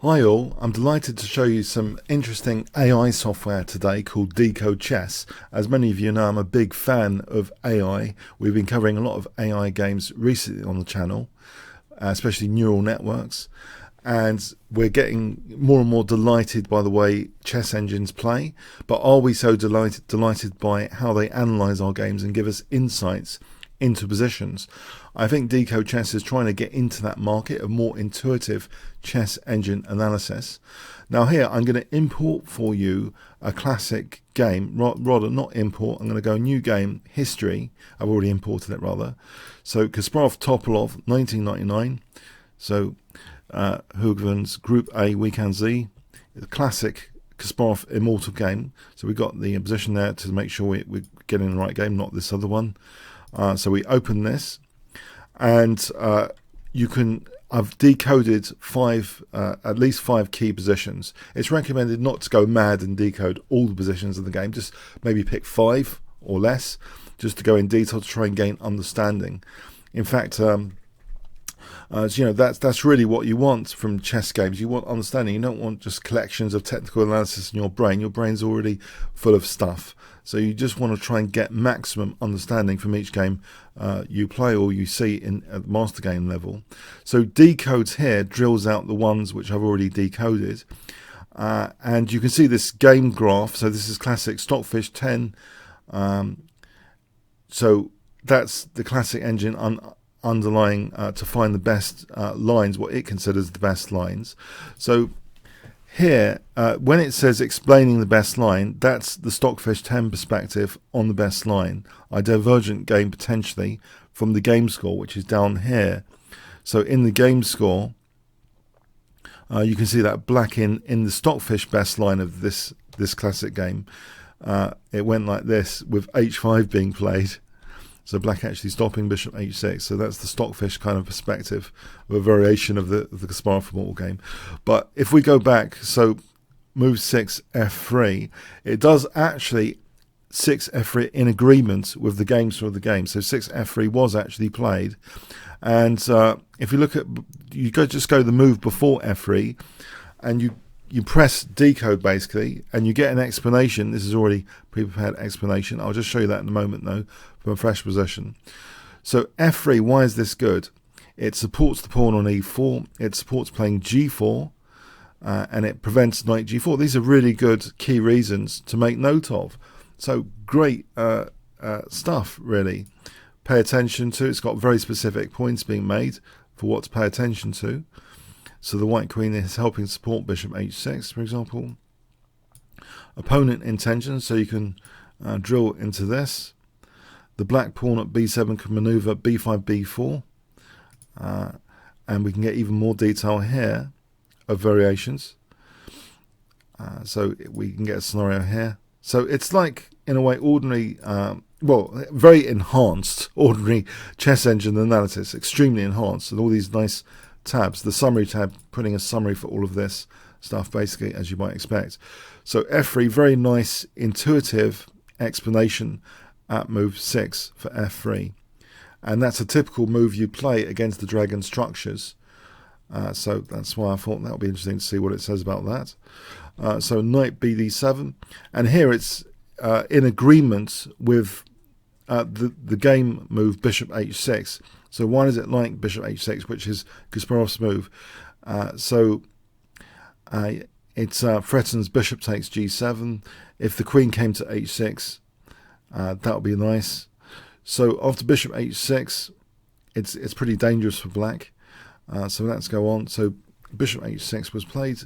Hi all, I'm delighted to show you some interesting AI software today called DecodeChess. As many of you know, I'm a big fan of AI. We've been covering a lot of AI games recently on the channel, especially neural networks, and we're getting more and more delighted by the way chess engines play, but are we so delighted by how they analyze our games and give us insights into positions? I think DecodeChess is trying to get into that market of more intuitive chess engine analysis. Now here I'm going to import for you a classic game, rather not import, I'm going to go new game, history. I've already imported it rather. So Kasparov Topalov 1999. So Hoogland's Group A Weekend Z, the classic Kasparov Immortal game. So we've got the position there to make sure we're getting the right game, not this other one. So we open this, and I've decoded at least five key positions. It's recommended not to go mad and decode all the positions of the game, just maybe pick 5 or less, just to go in detail to try and gain understanding. In fact, that's really what you want from chess games. You want understanding. You don't want just collections of technical analysis in your brain. Your brain's already full of stuff. So you just want to try and get maximum understanding from each game you play or you see at the master game level. So Decodes here drills out the ones which I've already decoded. And you can see this game graph. So this is classic Stockfish 10. So that's the classic engine underlying to find the best lines, what it considers the best lines. So here, when it says explaining the best line, that's the Stockfish 10 perspective on the best line. I divergent gain potentially from the game score, which is down here. So in the game score, you can see that black in the Stockfish best line of this classic game. It went like this with h5 being played. So black actually stopping bishop h6. So that's the Stockfish kind of perspective of a variation of the Kasparov Immortal game. But if we go back, so move 6 f3, it does actually 6 f3 in agreement with the game score of the game. So 6 f3 was actually played. And if you look at, just go to the move before f3, and you press decode basically, and you get an explanation. This is already pre-prepared explanation. I'll just show you that in a moment though, from a fresh position. So f3, why is this good? It supports the pawn on e4, it supports playing g4, and it prevents knight g4. These are really good key reasons to make note of. So great stuff, really. Pay attention to. It's got very specific points being made for what to pay attention to. So the white queen is helping support bishop h6, for example. Opponent intention, so you can drill into this. The black pawn at b7 can maneuver b5, b4. And we can get even more detail here of variations. So we can get a scenario here. So it's like, in a way, ordinary, very enhanced ordinary chess engine analysis, extremely enhanced, and all these nice tabs. The summary tab, putting a summary for all of this stuff, basically, as you might expect. So f3, very nice, intuitive explanation at move 6 for f3. And that's a typical move you play against the dragon structures. So that's why I thought that would be interesting to see what it says about that. So knight bd7. And here it's in agreement with the game move bishop h6. So why does it like bishop h6, which is Kasparov's move? It threatens bishop takes g7. If the queen came to h6, that would be nice. So after bishop h6, it's pretty dangerous for black. So let's go on. So bishop h6 was played.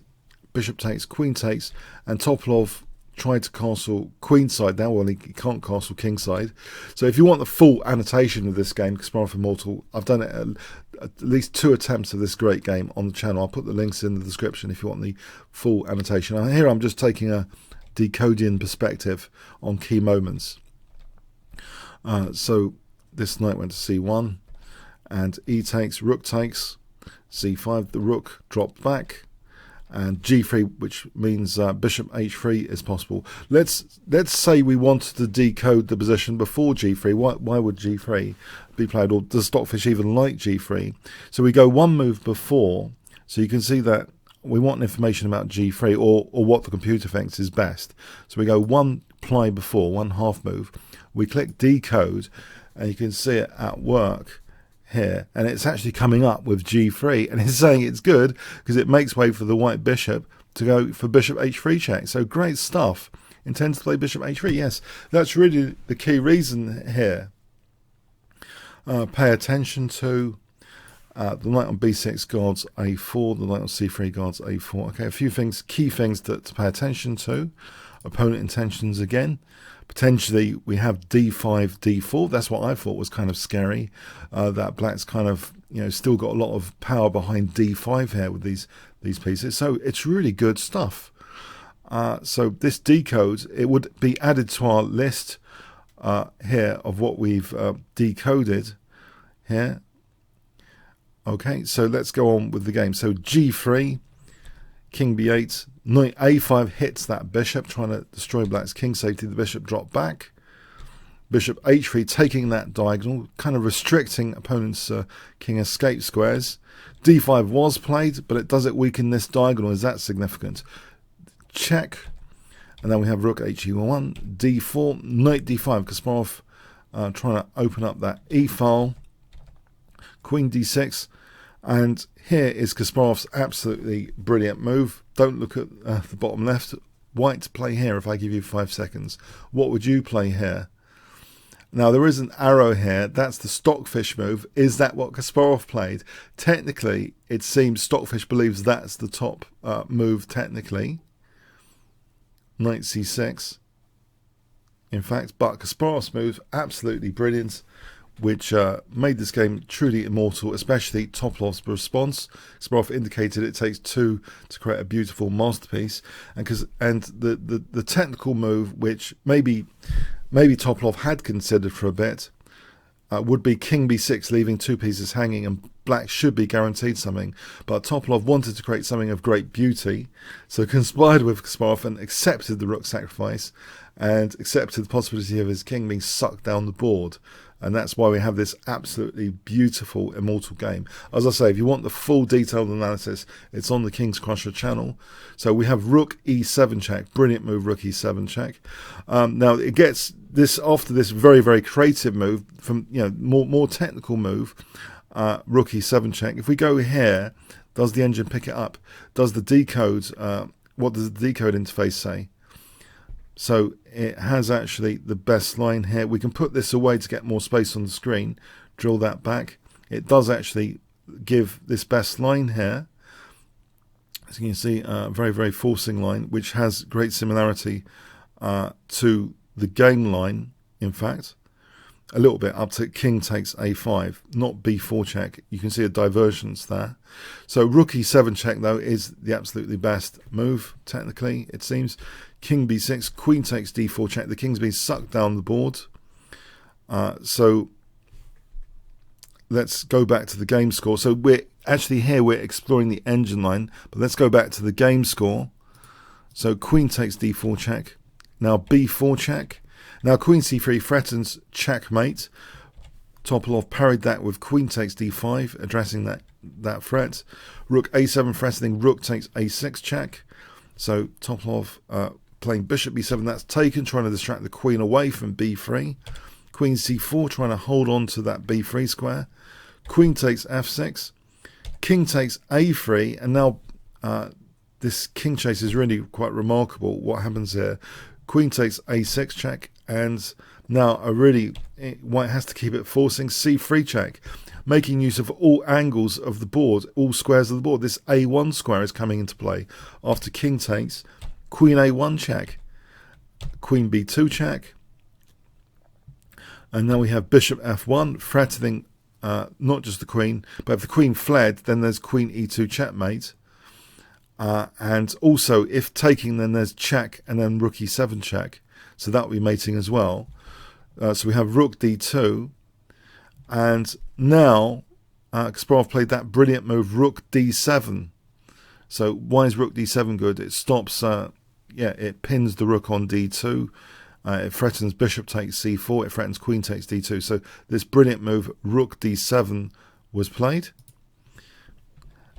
Bishop takes, queen takes, and Topalov tried to castle queenside now. Well, he can't castle kingside. So if you want the full annotation of this game, Kasparov Immortal, I've done it at least 2 attempts of this great game on the channel. I'll put the links in the description if you want the full annotation. And here I'm just taking a Decodian perspective on key moments. So this knight went to c1, and e takes, rook takes, c5, the rook dropped back, and g3, which means bishop h3 is possible. Let's say we wanted to decode the position before g3. Why would g3 be played, or does Stockfish even like g3? So we go one move before, so you can see that we want information about g3 or what the computer thinks is best. So we go one ply before, one half move. We click decode, and you can see it at work here, and it's actually coming up with g3, and it's saying it's good because it makes way for the white bishop to go for bishop h3 check. So great stuff. Intends to play bishop h3. Yes, that's really the key reason here. Pay attention to the knight on b6 guards a4, the knight on c3 guards a4. Okay, a few things, key things to pay attention to. Opponent intentions again. Potentially we have d5, d4. That's what I thought was kind of scary. That black's kind of, you know, still got a lot of power behind d5 here with these pieces. So it's really good stuff. So this decode, it would be added to our list here of what we've decoded here. Okay, so let's go on with the game. So g3, king b8, knight a5 hits that bishop, trying to destroy black's king safety. The bishop dropped back. Bishop h3, taking that diagonal, kind of restricting opponent's king escape squares. d5 was played, but does it weaken this diagonal? Is that significant? Check. And then we have rook he1, d4, knight d5. Kasparov trying to open up that e-file. Queen d6. And here is Kasparov's absolutely brilliant move. Don't look at the bottom left. White to play here if I give you 5 seconds. What would you play here? Now, there is an arrow here. That's the Stockfish move. Is that what Kasparov played? Technically, it seems Stockfish believes that's the top move technically. Knight c6. In fact, but Kasparov's move, absolutely brilliant, which made this game truly immortal, especially Topalov's response. Kasparov indicated it takes 2 to create a beautiful masterpiece, and the technical move, which maybe Topalov had considered for a bit, would be king b6, leaving 2 pieces hanging, and black should be guaranteed something. But Topalov wanted to create something of great beauty, so conspired with Kasparov and accepted the rook sacrifice, and accepted the possibility of his king being sucked down the board. And that's why we have this absolutely beautiful immortal game. As I say, if you want the full detailed analysis, it's on the Kingscrusher channel. So we have rook e7 check, brilliant move, rook e7 check. Now it gets this after this very, very creative move from, you know, more technical move, rook e7 check. If we go here, does the engine pick it up? Does the decode? What does the decode interface say? So it has actually the best line here. We can put this away to get more space on the screen. Drill that back. It does actually give this best line here. As you can see, a very, very forcing line, which has great similarity to the game line, in fact. A little bit up to king takes a5, not b4 check. You can see a divergence there. So rook e7 check, though, is the absolutely best move, technically, it seems. King b6, queen takes d4 check. The king's being sucked down the board. So let's go back to the game score. So we're actually here, we're exploring the engine line, but let's go back to the game score. So queen takes d4 check. Now b4 check. Now queen c3 threatens checkmate. Topalov parried that with queen takes d5, addressing that threat. Rook a7 threatening rook takes a6 check. So Topalov playing bishop b7, that's taken, trying to distract the queen away from b3. Queen c4, trying to hold on to that b3 square. Queen takes f6. King takes a3, and now this king chase is really quite remarkable. What happens here? Queen takes a6 check, and now white has to keep it forcing c3 check, making use of all angles of the board, all squares of the board. This a1 square is coming into play after king takes. Queen a1 check, queen b2 check, and now we have bishop f1 threatening not just the queen, but if the queen fled, then there's queen e2 checkmate. And also, if taking, then there's check, and then rook e7 check. So that will be mating as well. So we have rook d2. And now, Kasparov played that brilliant move, rook d7. So why is rook d7 good? It stops, it pins the rook on d2. It threatens bishop takes c4. It threatens queen takes d2. So this brilliant move, rook d7, was played.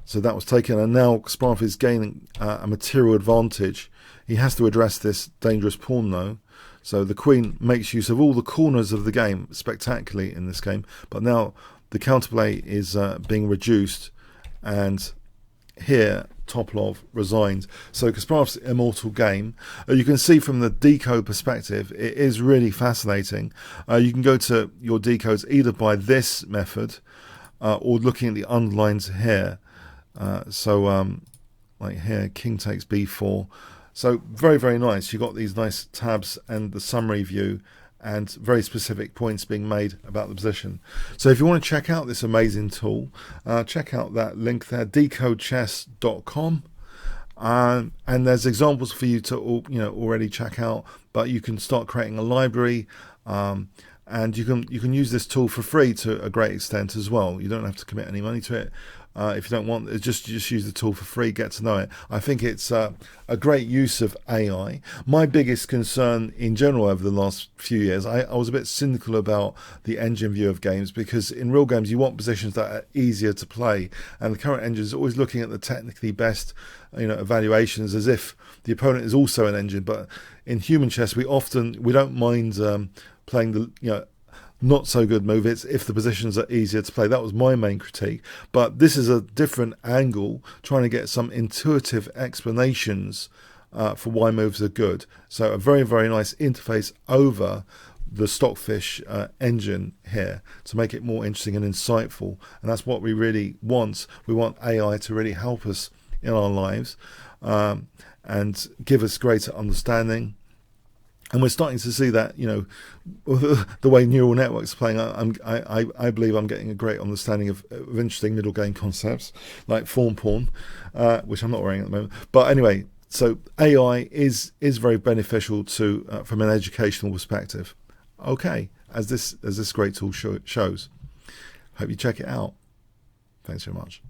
So that was taken, and now Kasparov is gaining a material advantage. He has to address this dangerous pawn though. So the queen makes use of all the corners of the game spectacularly in this game, but now the counterplay is being reduced, and here Topalov resigns. So Kasparov's Immortal game, you can see from the decode perspective, it is really fascinating. You can go to your decodes either by this method or looking at the underlines here. Like here, king takes b4. So very, very nice. You've got these nice tabs and the summary view and very specific points being made about the position. So if you want to check out this amazing tool, check out that link there, DecodeChess.com. And there's examples for you to already check out, but you can start creating a library, and you can use this tool for free to a great extent as well. You don't have to commit any money to it. If you don't want it, just use the tool for free, get to know it. I think it's a great use of AI. My biggest concern in general over the last few years, I was a bit cynical about the engine view of games, because in real games you want positions that are easier to play, and the current engine is always looking at the technically best evaluations as if the opponent is also an engine. But in human chess we don't mind playing the not so good move if the positions are easier to play. That was my main critique, but this is a different angle, trying to get some intuitive explanations for why moves are good. So a very, very nice interface over the Stockfish engine here to make it more interesting and insightful, and that's what we really want. We want AI to really help us in our lives and give us greater understanding. And we're starting to see that, the way neural networks are playing. I believe I'm getting a great understanding of interesting middle game concepts like form pawn, which I'm not wearing at the moment. But anyway, so AI is very beneficial to from an educational perspective. Okay, as this great tool shows. Hope you check it out. Thanks very much.